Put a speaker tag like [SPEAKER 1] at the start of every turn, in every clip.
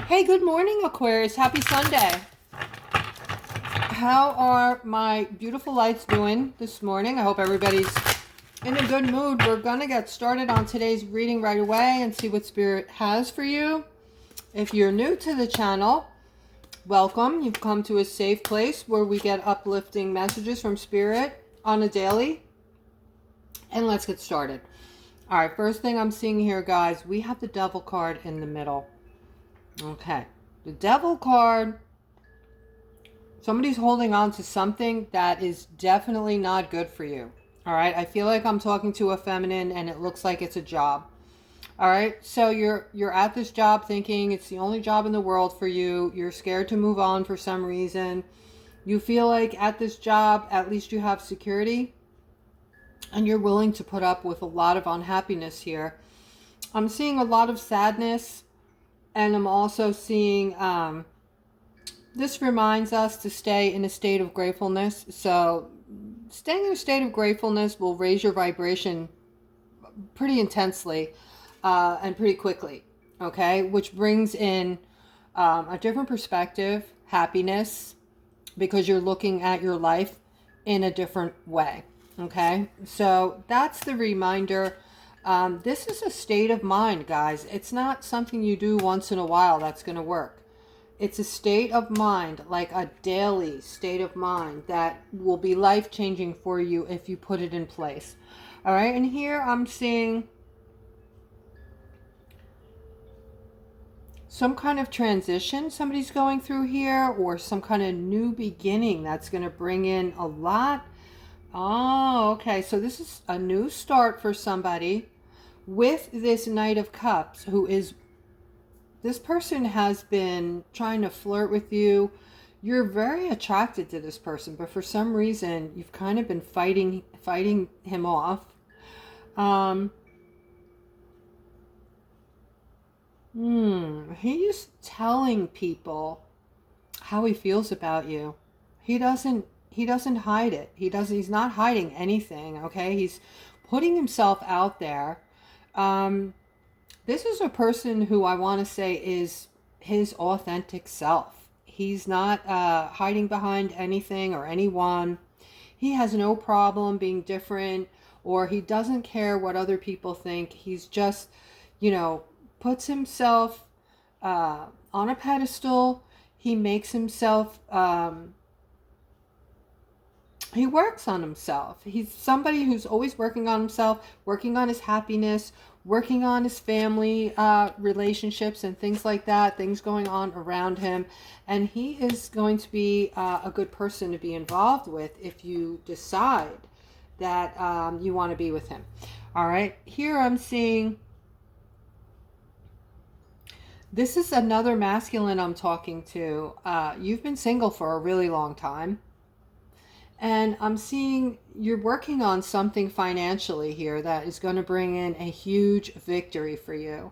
[SPEAKER 1] Hey, good morning, Aquarius. Happy Sunday. How are my beautiful lights doing this morning? I hope everybody's in a good mood. We're going to get started on today's reading right away and see what Spirit has for you. If you're new to the channel, welcome. You've come to a safe place where we get uplifting messages from Spirit on a daily. And let's get started. All right, first thing I'm seeing here, guys, we have the Devil card in the middle. Okay, the Devil card, somebody's holding on to something that is definitely not good for you. All right, I feel like I'm talking to a feminine and it looks like it's a job. All right, so you're at this job thinking it's the only job in the world for you. You're scared to move on for some reason. You feel like at this job, at least you have security, and you're willing to put up with a lot of unhappiness here. I'm seeing a lot of sadness, and I'm also seeing this reminds us to stay in a state of gratefulness. So staying in a state of gratefulness will raise your vibration pretty intensely and pretty quickly, okay? Which brings in a different perspective, happiness, because you're looking at your life in a different way, okay? So that's the reminder. This is a state of mind, guys. It's not something you do once in a while that's going to work. It's a state of mind, like a daily state of mind that will be life-changing for you if you put it in place. All right, and here I'm seeing some kind of transition somebody's going through here, or some kind of new beginning that's going to bring in a lot. Oh, okay, so this is a new start for somebody with this Knight of Cups, who is, this person has been trying to flirt with you. You're very attracted to this person, but for some reason you've kind of been fighting him off. He's telling people how he feels about you. He doesn't hide it. He's not hiding anything, okay? He's putting himself out there. This is a person who I want to say is his authentic self. He's not hiding behind anything or anyone. He has no problem being different, or he doesn't care what other people think. He's just, puts himself on a pedestal. He makes himself, he works on himself. He's somebody who's always working on himself, working on his happiness, working on his family relationships and things like that, things going on around him. And he is going to be a good person to be involved with if you decide that you want to be with him. All right, here I'm seeing, this is another masculine I'm talking to. You've been single for a really long time. And I'm seeing you're working on something financially here that is going to bring in a huge victory for you.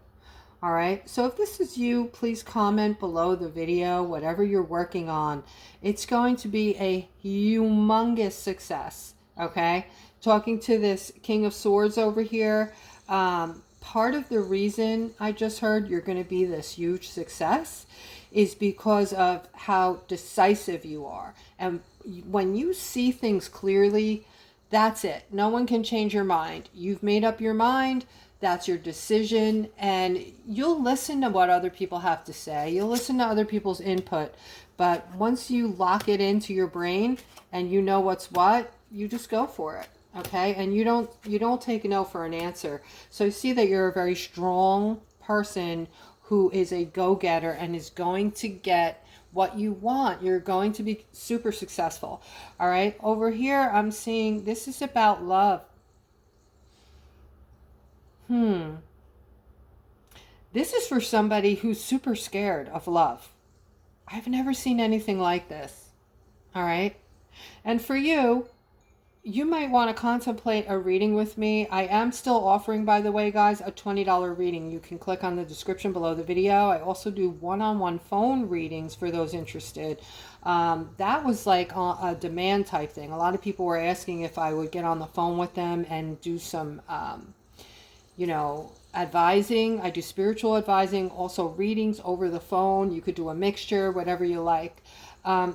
[SPEAKER 1] All right. So if this is you, please comment below the video, whatever you're working on. It's going to be a humongous success. Okay. Talking to this King of Swords over here. Part of the reason I just heard you're going to be this huge success is because of how decisive you are. And when you see things clearly, that's it. No one can change your mind. You've made up your mind. That's your decision. And you'll listen to what other people have to say. You'll listen to other people's input. But once you lock it into your brain and you know what's what, you just go for it. Okay? And you don't take a no for an answer. So see that you're a very strong person who is a go-getter and is going to get what you want. You're going to be super successful. All right. Over here, I'm seeing this is about love. This is for somebody who's super scared of love. I've never seen anything like this. All right. And for you, you might want to contemplate a reading with me. I am still offering, by the way, guys, a $20 reading. You can click on the description below the video. I also do one-on-one phone readings for those interested. That was like a demand type thing. A lot of people were asking if I would get on the phone with them and do some, advising. I do spiritual advising, also readings over the phone. You could do a mixture, whatever you like.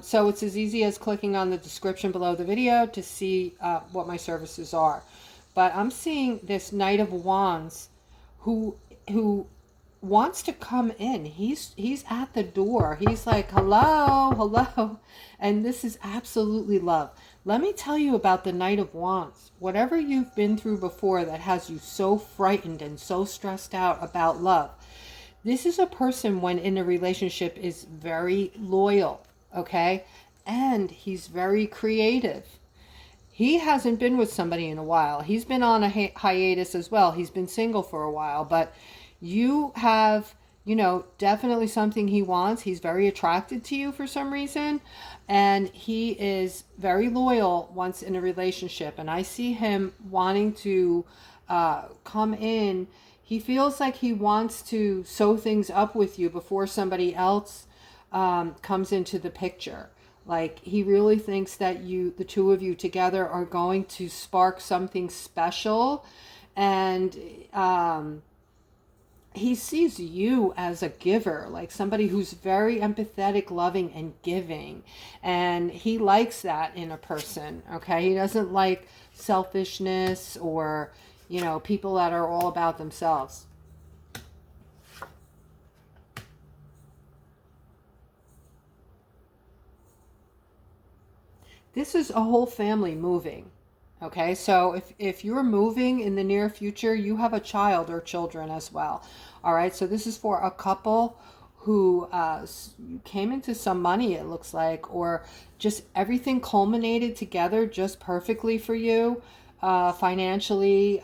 [SPEAKER 1] So it's as easy as clicking on the description below the video to see what my services are. But I'm seeing this Knight of Wands who wants to come in. He's at the door. He's like, hello, hello. And this is absolutely love. Let me tell you about the Knight of Wands. Whatever you've been through before that has you so frightened and so stressed out about love, this is a person, when in a relationship, is very loyal, okay? And he's very creative. He hasn't been with somebody in a while. He's been on a hiatus as well. He's been single for a while, but you have, you know, definitely something he wants. He's very attracted to you for some reason, and he is very loyal once in a relationship. And I see him wanting to come in. He feels like he wants to sew things up with you before somebody else comes into the picture. Like, he really thinks that the two of you together are going to spark something special. And he sees you as a giver, like somebody who's very empathetic, loving, and giving. And he likes that in a person, okay? He doesn't like selfishness or, you know, people that are all about themselves. This is a whole family moving. Okay, so if you're moving in the near future, you have a child or children as well. All right, so this is for a couple who came into some money, it looks like, or just everything culminated together just perfectly for you financially.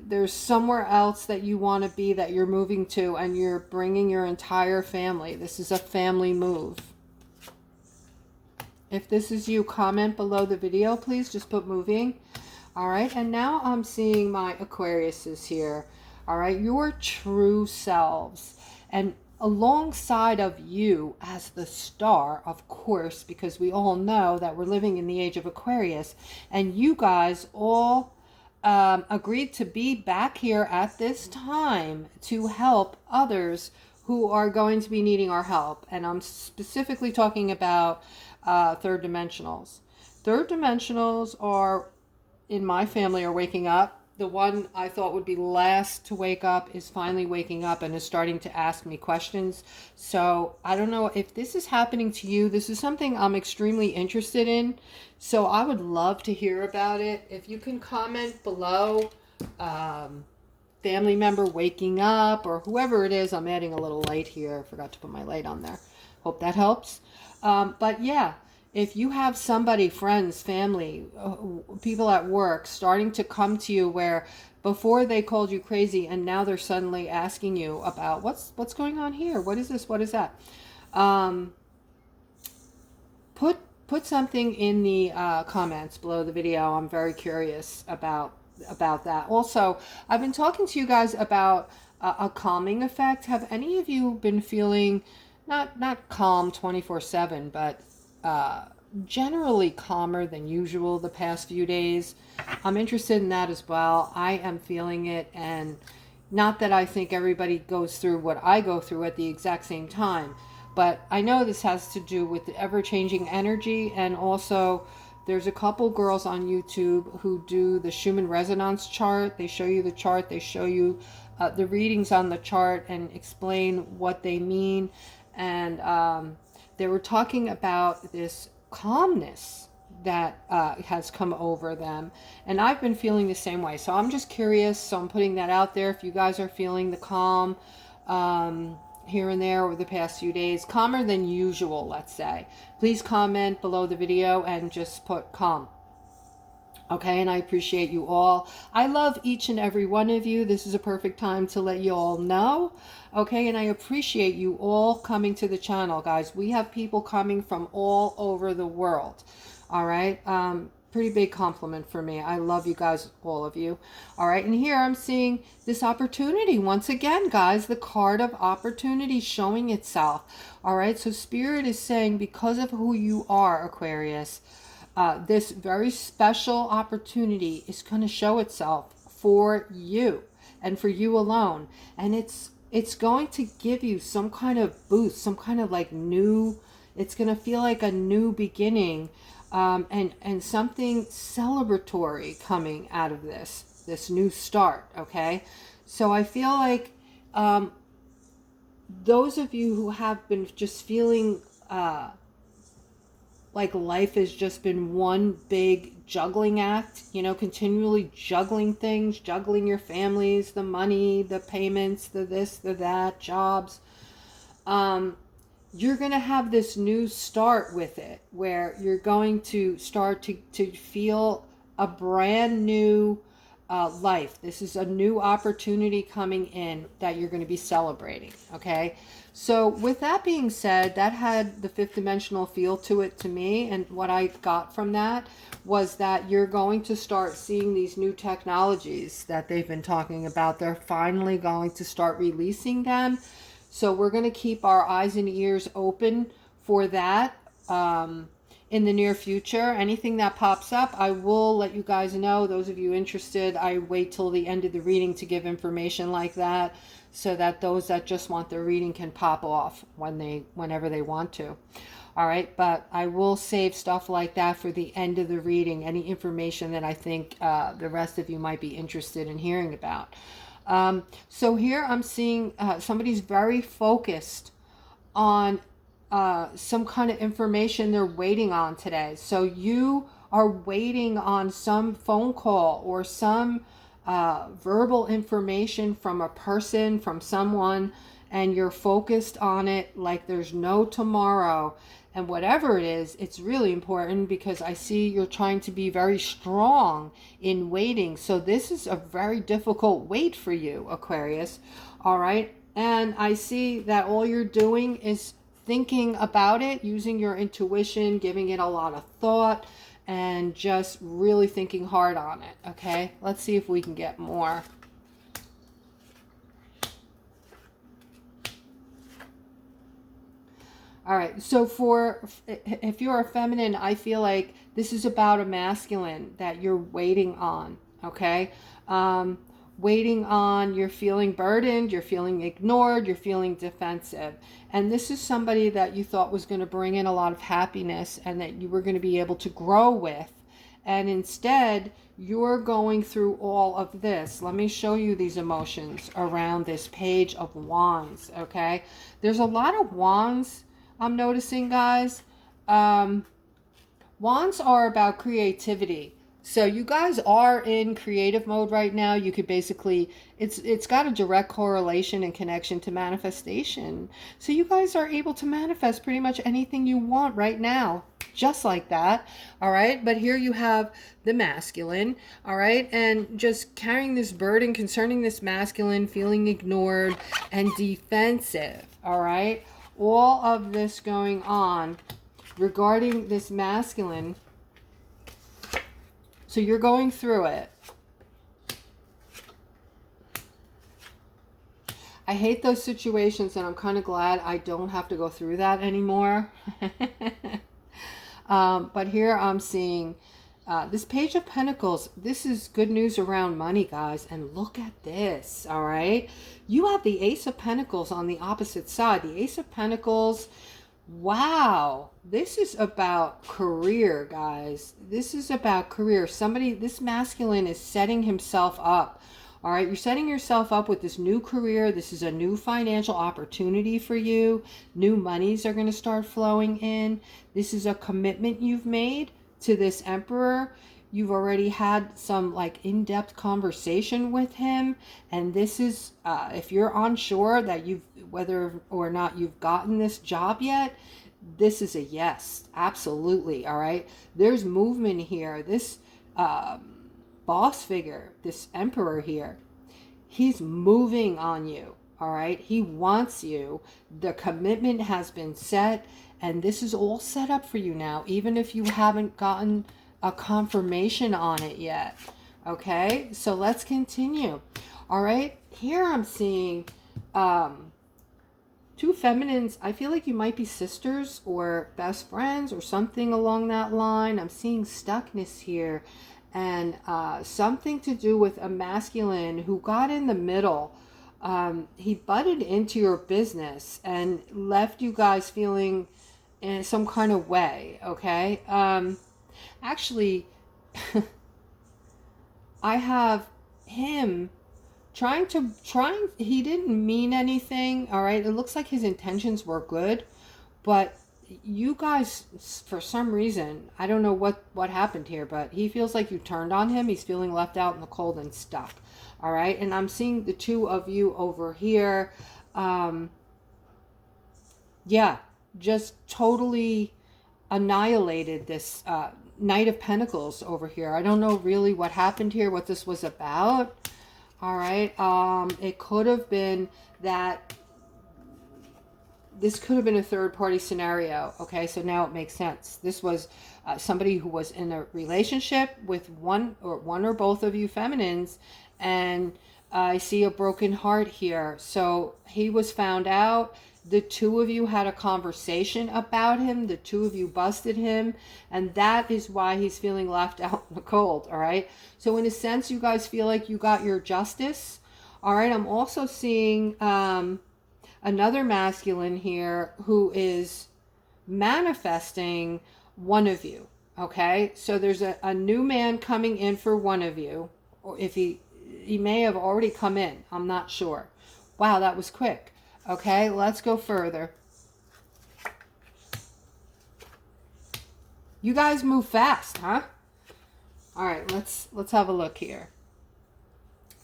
[SPEAKER 1] There's somewhere else that you want to be, that you're moving to, and you're bringing your entire family. This is a family move. If this is you, comment below the video, please. Just put moving. All right. And now I'm seeing my Aquariuses here. All right. Your true selves. And alongside of you as the star, of course, because we all know that we're living in the age of Aquarius. And you guys all agreed to be back here at this time to help others who are going to be needing our help. And I'm specifically talking about third dimensionals. Third dimensionals are, in my family, are waking up. The one I thought would be last to wake up is finally waking up and is starting to ask me questions. So I don't know if this is happening to you. This is something I'm extremely interested in. So I would love to hear about it. If you can comment below, family member waking up, or whoever it is. I'm adding a little light here. I forgot to put my light on there. Hope that helps. But yeah, if you have somebody, friends, family, people at work starting to come to you where before they called you crazy and now they're suddenly asking you about what's going on here? What is this? What is that? Put something in the comments below the video. I'm very curious about that. Also, I've been talking to you guys about a calming effect. Have any of you been feeling not calm 24/7, but generally calmer than usual the past few days? I'm interested in that as well. I am feeling it, and not that I think everybody goes through what I go through at the exact same time, but I know this has to do with the ever-changing energy. And also there's a couple girls on YouTube who do the Schumann resonance chart. They show you the chart, they show you the readings on the chart and explain what they mean. And they were talking about this calmness that has come over them. And I've been feeling the same way. So I'm just curious. So I'm putting that out there. If you guys are feeling the calm here and there over the past few days, calmer than usual, let's say, please comment below the video and just put calm. Okay, and I appreciate you all. I love each and every one of you. This is a perfect time to let you all know. Okay, and I appreciate you all coming to the channel, guys. We have people coming from all over the world. All right, pretty big compliment for me. I love you guys, all of you. All right, and here I'm seeing this opportunity once again, guys. The card of opportunity showing itself. All right, so Spirit is saying, because of who you are, Aquarius, this very special opportunity is going to show itself for you. and for you alone. And it's going to give you some kind of boost, some kind of like new, it's going to feel like a new beginning, and something celebratory coming out of this new start, okay? So I feel like those of you who have been just feeling like life has just been one big juggling act, you know, continually juggling things, juggling your families, the money, the payments, the this, the that, jobs. You're going to have this new start with it where you're going to start to feel a brand new life. This is a new opportunity coming in that you're going to be celebrating, okay? So with that being said, that had the fifth dimensional feel to it to me, and what I got from that was that you're going to start seeing these new technologies that they've been talking about. They're finally going to start releasing them. So we're going to keep our eyes and ears open for that in the near future. Anything that pops up, I will let you guys know. Those of you interested, I wait till the end of the reading to give information like that, so that those that just want the reading can pop off whenever they want to. All right, but I will save stuff like that for the end of the reading, any information that I think the rest of you might be interested in hearing about. So here I'm seeing somebody's very focused on some kind of information they're waiting on today. So you are waiting on some phone call or some verbal information from a person, from someone, and you're focused on it like there's no tomorrow. And whatever it is, it's really important, because I see you're trying to be very strong in waiting. So this is a very difficult wait for you, Aquarius. All right. And I see that all you're doing is thinking about it, using your intuition, giving it a lot of thought, and just really thinking hard on it. Okay. Let's see if we can get more. All right, so if you're a feminine, I feel like this is about a masculine that you're waiting on, okay? Waiting on, you're feeling burdened, you're feeling ignored, you're feeling defensive. And this is somebody that you thought was going to bring in a lot of happiness and that you were going to be able to grow with. And instead, you're going through all of this. Let me show you these emotions around this Page of Wands, okay? There's a lot of wands I'm noticing, guys. Wands are about creativity. So you guys are in creative mode right now. You could basically, it's got a direct correlation and connection to manifestation. So you guys are able to manifest pretty much anything you want right now, just like that. All right. But here you have the masculine. All right. And just carrying this burden concerning this masculine, feeling ignored and defensive. All right. All of this going on regarding this masculine. So you're going through it. I hate those situations, and I'm kind of glad I don't have to go through that anymore. But here I'm seeing this Page of Pentacles. This is good news around money, guys. And look at this, all right? You have the Ace of Pentacles on the opposite side. The Ace of Pentacles, wow. This is about career, guys. This is about career. Somebody, this masculine is setting himself up. All right, you're setting yourself up with this new career. This is a new financial opportunity for you. New monies are going to start flowing in. This is a commitment you've made to this Emperor. You've already had some like in-depth conversation with him. And this is, if you're unsure that whether or not you've gotten this job yet, this is a yes, absolutely. All right. There's movement here. This boss figure, this Emperor here, he's moving on you. All right. He wants you. The commitment has been set, and this is all set up for you now, even if you haven't gotten a confirmation on it yet. Okay. So let's continue. All right. Here I'm seeing two feminines. I feel like you might be sisters or best friends or something along that line. I'm seeing stuckness here. and something to do with a masculine who got in the middle. He butted into your business and left you guys feeling in some kind of way, okay? Actually, I have him he didn't mean anything, all right? It looks like his intentions were good, but you guys, for some reason, I don't know what happened here, but he feels like you turned on him. He's feeling left out in the cold and stuck, all right? And I'm seeing the two of you over here. Yeah, just totally annihilated this Knight of Pentacles over here. I don't know really what happened here, what this was about. All right. It could have been that this could have been a third party scenario. Okay. So now it makes sense. This was somebody who was in a relationship with one or both of you feminines. And I see a broken heart here. So he was found out. The two of you had a conversation about him. The two of you busted him. And that is why he's feeling left out in the cold. All right. So in a sense, you guys feel like you got your justice. All right. I'm also seeing another masculine here who is manifesting one of you. Okay. So there's a new man coming in for one of you. Or if he may have already come in. I'm not sure. Wow, that was quick. Okay, let's go further. You guys move fast, huh? All right, let's have a look here.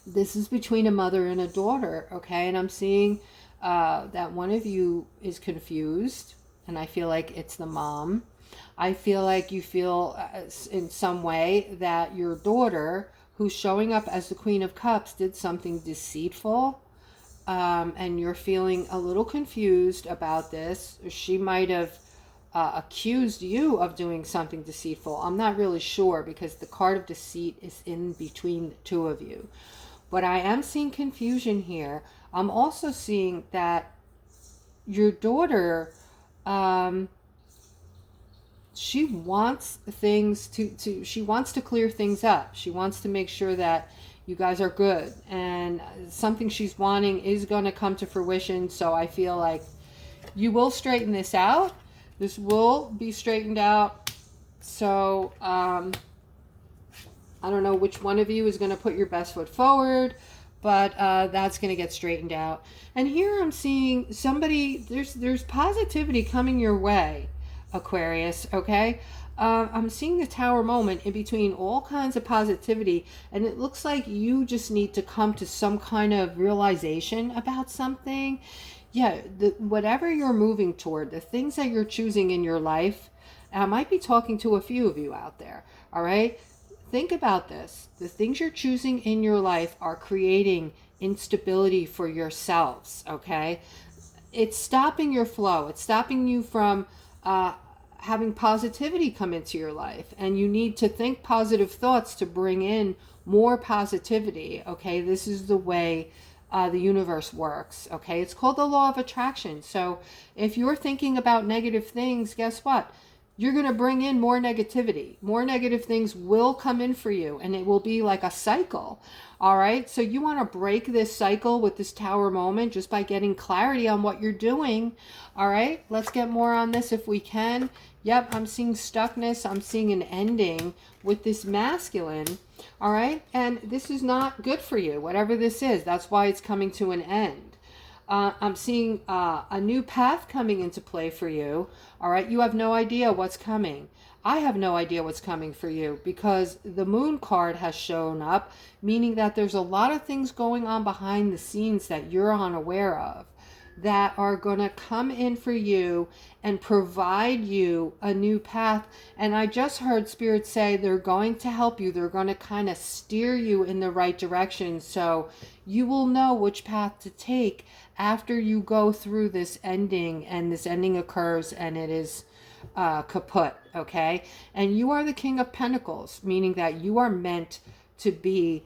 [SPEAKER 1] This is between a mother and a daughter, okay? And I'm seeing that one of you is confused, and I feel like it's the mom. I feel like you feel in some way that your daughter, who's showing up as the Queen of Cups, did something deceitful. And you're feeling a little confused about this. She might have accused you of doing something deceitful. I'm not really sure because the card of deceit is in between the two of you. But I am seeing confusion here. I'm also seeing that your daughter, she wants things she wants to clear things up. She wants to make sure that you guys are good, and something she's wanting is going to come to fruition. So I feel like you will straighten this out. This will be straightened out. So I don't know which one of you is going to put your best foot forward, but that's going to get straightened out. And here I'm seeing somebody, there's positivity coming your way, Aquarius, okay? I'm seeing the Tower moment in between all kinds of positivity, and it looks like you just need to come to some kind of realization about something. Yeah, whatever you're moving toward, the things that you're choosing in your life, and I might be talking to a few of you out there, all right? Think about this. The things you're choosing in your life are creating instability for yourselves, okay? It's stopping your flow. It's stopping you from having positivity come into your life, and you need to think positive thoughts to bring in more positivity. Okay, this is the way the universe works. Okay, it's called the law of attraction. So if you're thinking about negative things, guess what? You're going to bring in more negativity. More negative things will come in for you, and it will be like a cycle. All right, so you want to break this cycle with this Tower moment just by getting clarity on what you're doing. All right, let's get more on this if we can. Yep, I'm seeing stuckness. I'm seeing an ending with this masculine. All right, and this is not good for you, whatever this is. That's why it's coming to an end. I'm seeing a new path coming into play for you. All right, you have no idea what's coming. I have no idea what's coming for you because the Moon card has shown up, meaning that there's a lot of things going on behind the scenes that you're unaware of that are going to come in for you and provide you a new path. And I just heard Spirit say they're going to help you. They're going to kind of steer you in the right direction. So you will know which path to take after you go through this ending, and this ending occurs and it is kaput, okay? And you are the King of Pentacles, meaning that you are meant to be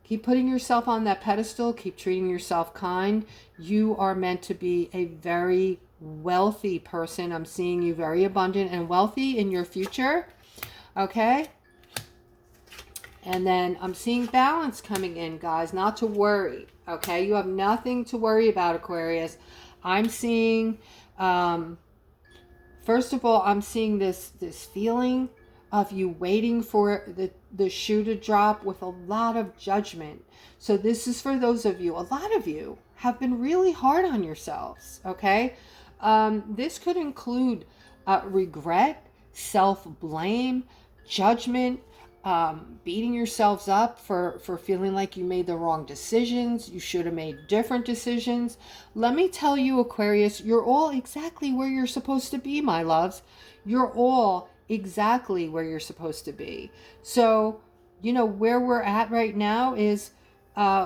[SPEAKER 1] keep putting yourself on that pedestal, keep treating yourself kind. You are meant to be a very wealthy person. I'm seeing you very abundant and wealthy in your future, okay? And then I'm seeing balance coming in, guys. Not to worry, okay? You have nothing to worry about, Aquarius. I'm seeing, first of all, I'm seeing this feeling of you waiting for the shoe to drop with a lot of judgment. So this is for those of you, a lot of you have been really hard on yourselves, okay? This could include regret, self-blame, judgment, beating yourselves up for feeling like you made the wrong decisions. You should have made different decisions. Let me tell you, Aquarius, you're all exactly where you're supposed to be, my loves. You're all exactly where you're supposed to be. So, you know, where we're at right now is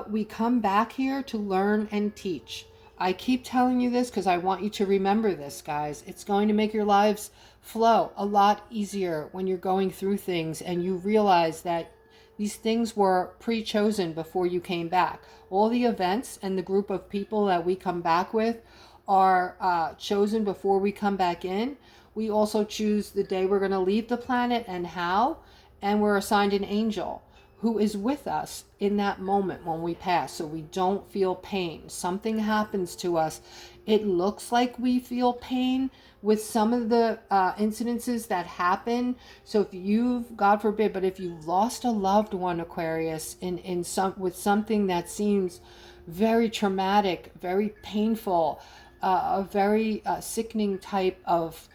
[SPEAKER 1] we come back here to learn and teach. I keep telling you this because I want you to remember this, guys. It's going to make your lives flow a lot easier when you're going through things and you realize that these things were pre-chosen before you came back. All the events and the group of people that we come back with are chosen before we come back in. We also choose the day we're going to leave the planet and how, and we're assigned an angel who is with us in that moment when we pass, so we don't feel pain. Something happens to us. It looks like we feel pain with some of the incidences that happen. So if you've, God forbid, but if you've lost a loved one, Aquarius, with something that seems very traumatic, very painful, a very sickening type of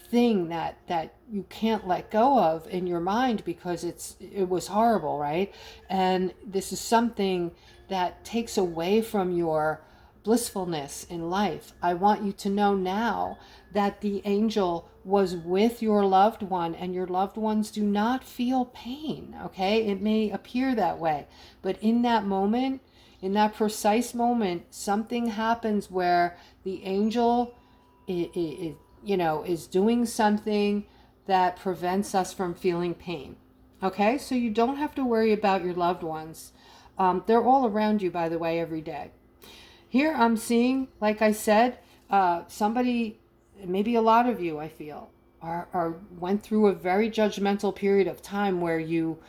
[SPEAKER 1] thing that you can't let go of in your mind because it was horrible, right? And this is something that takes away from your blissfulness in life. I want you to know now that the angel was with your loved one, and your loved ones do not feel pain, okay? It may appear that way, but in that moment, in that precise moment, something happens where the angel is doing something that prevents us from feeling pain. Okay, so you don't have to worry about your loved ones. They're all around you, by the way, every day. Here I'm seeing, like I said, somebody, maybe a lot of you, I feel, went through a very judgmental period of time where you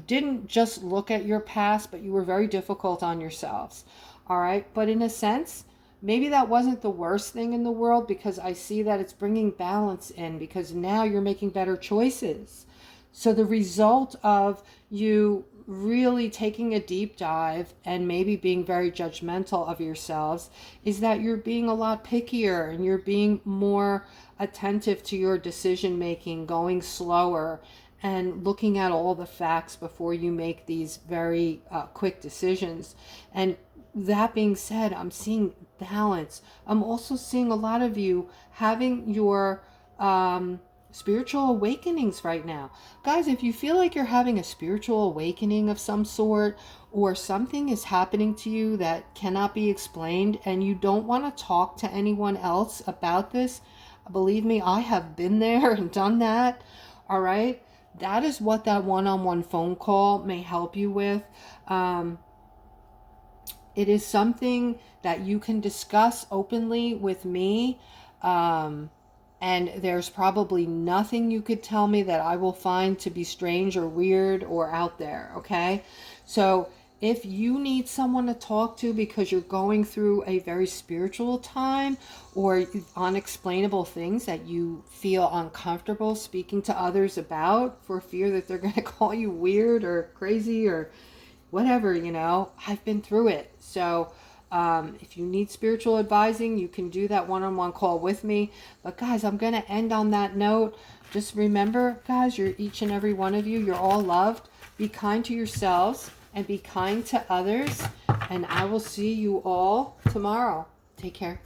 [SPEAKER 1] didn't just look at your past, but you were very difficult on yourselves. All right, but in a sense, maybe that wasn't the worst thing in the world, because I see that it's bringing balance in, because now you're making better choices. So the result of you really taking a deep dive and maybe being very judgmental of yourselves is that you're being a lot pickier and you're being more attentive to your decision making, going slower and looking at all the facts before you make these very quick decisions. And that being said, I'm seeing balance. I'm also seeing a lot of you having your spiritual awakenings right now. Guys, if you feel like you're having a spiritual awakening of some sort, or something is happening to you that cannot be explained and you don't want to talk to anyone else about this, believe me, I have been there and done that. All right, that is what that one-on-one phone call may help you with. It is something that you can discuss openly with me. And there's probably nothing you could tell me that I will find to be strange or weird or out there, okay? So if you need someone to talk to because you're going through a very spiritual time or unexplainable things that you feel uncomfortable speaking to others about for fear that they're going to call you weird or crazy or whatever, I've been through it. So if you need spiritual advising, you can do that one-on-one call with me. But guys, I'm going to end on that note. Just remember, guys, you're each and every one of you. You're all loved. Be kind to yourselves and be kind to others. And I will see you all tomorrow. Take care.